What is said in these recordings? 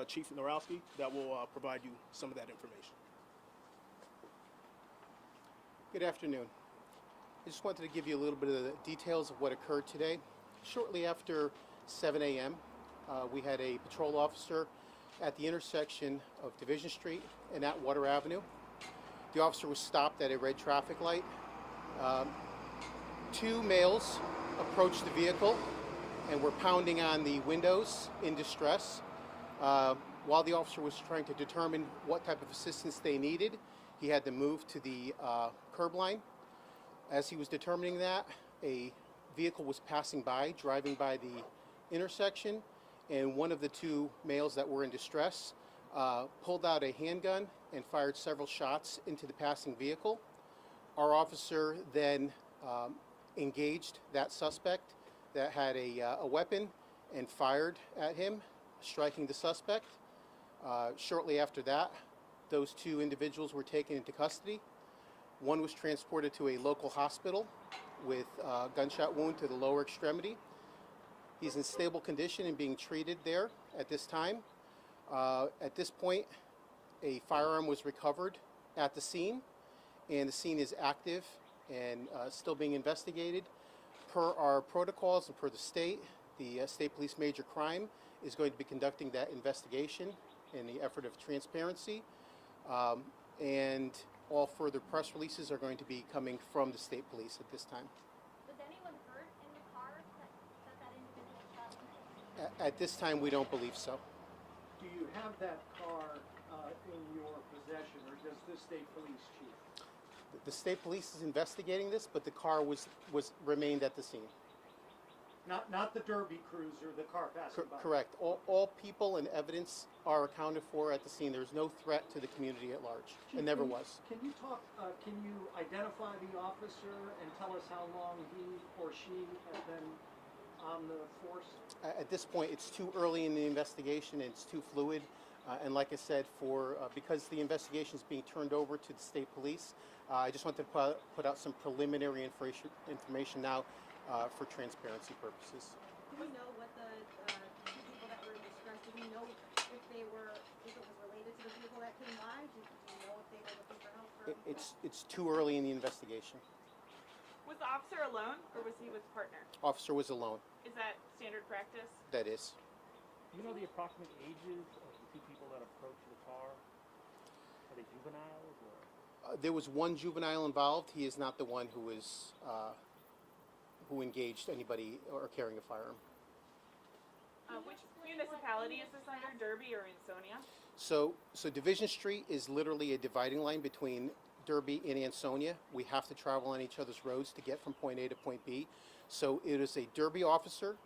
Chief Norowski that will provide you some of that information. Good afternoon. I just wanted to give you a little bit of the details of what occurred today. Shortly after 7 a.m., we had a patrol officer at the intersection of Division Street and Atwater Avenue. The officer was stopped at a red traffic light. Two males approached the vehicle and were pounding on the windows in distress. While the officer was trying to determine what type of assistance they needed, he had to move to the curb line. As he was determining that, a vehicle was passing by, driving by the intersection, and one of the two males that were in distress pulled out a handgun and fired several shots into the passing vehicle. Our officer then engaged that suspect that had a weapon and fired at him, striking the suspect. Shortly after that, those two individuals were taken into custody. One was transported to a local hospital with a gunshot wound to the lower extremity. He's in stable condition and being treated there at this time. At this point, a firearm was recovered at the scene, and the scene is active and still being investigated. Per our protocols and per the state police major crime is going to be conducting that investigation in the effort of transparency. And all further press releases are going to be coming from the state police at this time. Was anyone hurt in the car that individual shot into? At this time, we don't believe so. Do you have that car in your possession, or does the state police chief? The state police is investigating this, but the car remained at the scene. Not the Derby cruiser, the car passing by. Correct. All people and evidence are accounted for at the scene. There's no threat to the community at large. Chief, it never was. Can you talk? Can you identify the officer and tell us how long he or she has been on the force? At this point, it's too early in the investigation. And it's too fluid. And like I said, because the investigation is being turned over to the state police, I just wanted to put out some preliminary information now for transparency purposes. Do we know what the two people that were in distress, do we know if it was related to the vehicle that came by? Do you know if they were looking for help? It's too early in the investigation. Was the officer alone, or was he with a partner? Officer was alone. Is that standard practice? That is. Do you know the approximate ages of the two people that approached the car? Are they juveniles or? There was one juvenile involved. He is not the one who engaged anybody or carrying a firearm. Which municipality is this under, Derby or Ansonia? So Division Street is literally a dividing line between Derby and Ansonia. We have to travel on each other's roads to get from point A to point B. So it is a Derby officer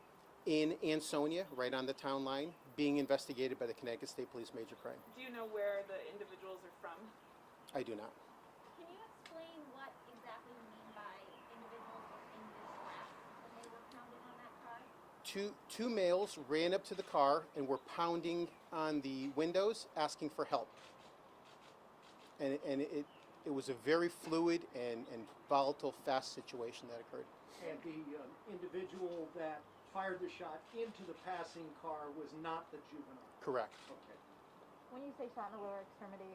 in Ansonia, right on the town line, being investigated by the Connecticut State Police Major Crime. Do you know where the individuals are from? I do not. Can you explain what exactly you mean by individuals in distress when they were pounding on that car? Two males ran up to the car and were pounding on the windows, asking for help. And it was a very fluid and volatile, fast situation that occurred. And the individual that fired the shot into the passing car was not the juvenile? Correct. Okay. When you say shot in the lower extremity,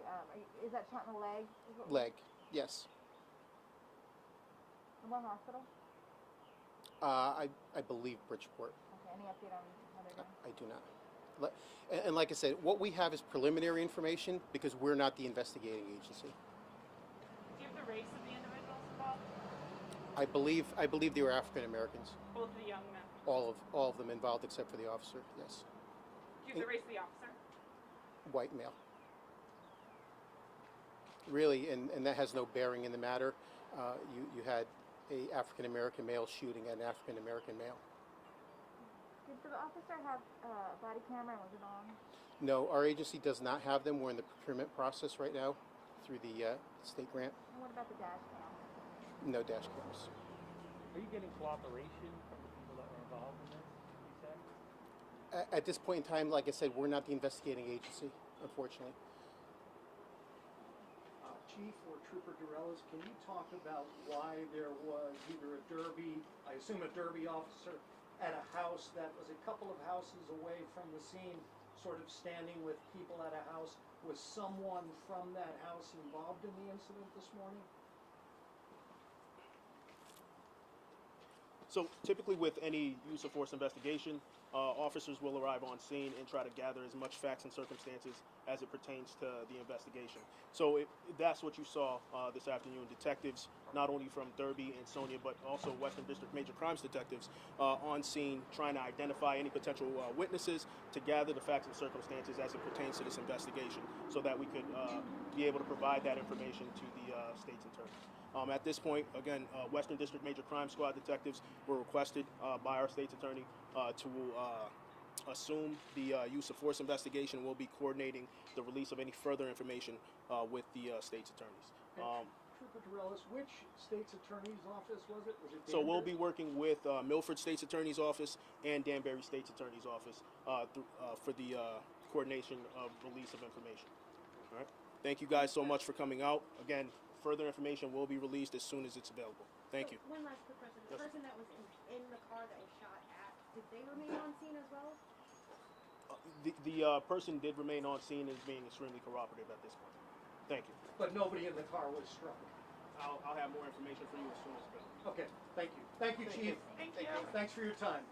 is that shot in the leg? Leg, yes. In what hospital? I believe Bridgeport. Okay, any update on how they're doing? I do not. And like I said, what we have is preliminary information because we're not the investigating agency. Do you have the race of the individuals involved? I believe they were African Americans. Both the young men. All of them involved except for the officer, yes. Do you have the race of the officer? White male. Really, and that has no bearing in the matter. You had a African American male shooting at an African American male. Did the officer have a body camera and was it on? No, our agency does not have them. We're in the procurement process right now through the state grant. And what about the dash cam? No dash cams. Are you getting cooperation from the people that were involved in this, you said? At this point in time, like I said, we're not the investigating agency, unfortunately. Chief or Trooper Dorellis, can you talk about why there was either a Derby, I assume a Derby officer, at a house that was a couple of houses away from the scene sort of standing with people at a house. Was someone from that house involved in the incident this morning? So typically with any use of force investigation, officers will arrive on scene and try to gather as much facts and circumstances as it pertains to the investigation. So that's what you saw this afternoon. Detectives, not only from Derby and Ansonia, but also Western District Major Crimes detectives on scene trying to identify any potential witnesses to gather the facts and circumstances as it pertains to this investigation so that we could be able to provide that information to the state's attorney. At this point, again, Western District Major Crime Squad detectives were requested by our state's attorney to assume the use of force investigation. We'll be coordinating the release of any further information with the state's attorneys. Trooper Torellis, which state's attorney's office was it? Was it So we'll Danbury? be working with Milford State's Attorney's Office and Danbury State's Attorney's Office for the coordination of release of information. All right. Thank you guys so much for coming out. Again, further information will be released as soon as it's available. Thank you. One last quick question. The Yes. person that was in the car that was shot at, did they remain on scene as well? The person did remain on scene and is being extremely cooperative at this point. Thank you. But nobody in the car was struck. I'll have more information for you as soon as available. Okay, thank you. Thank you, Chief. Thank you. Thanks for your time.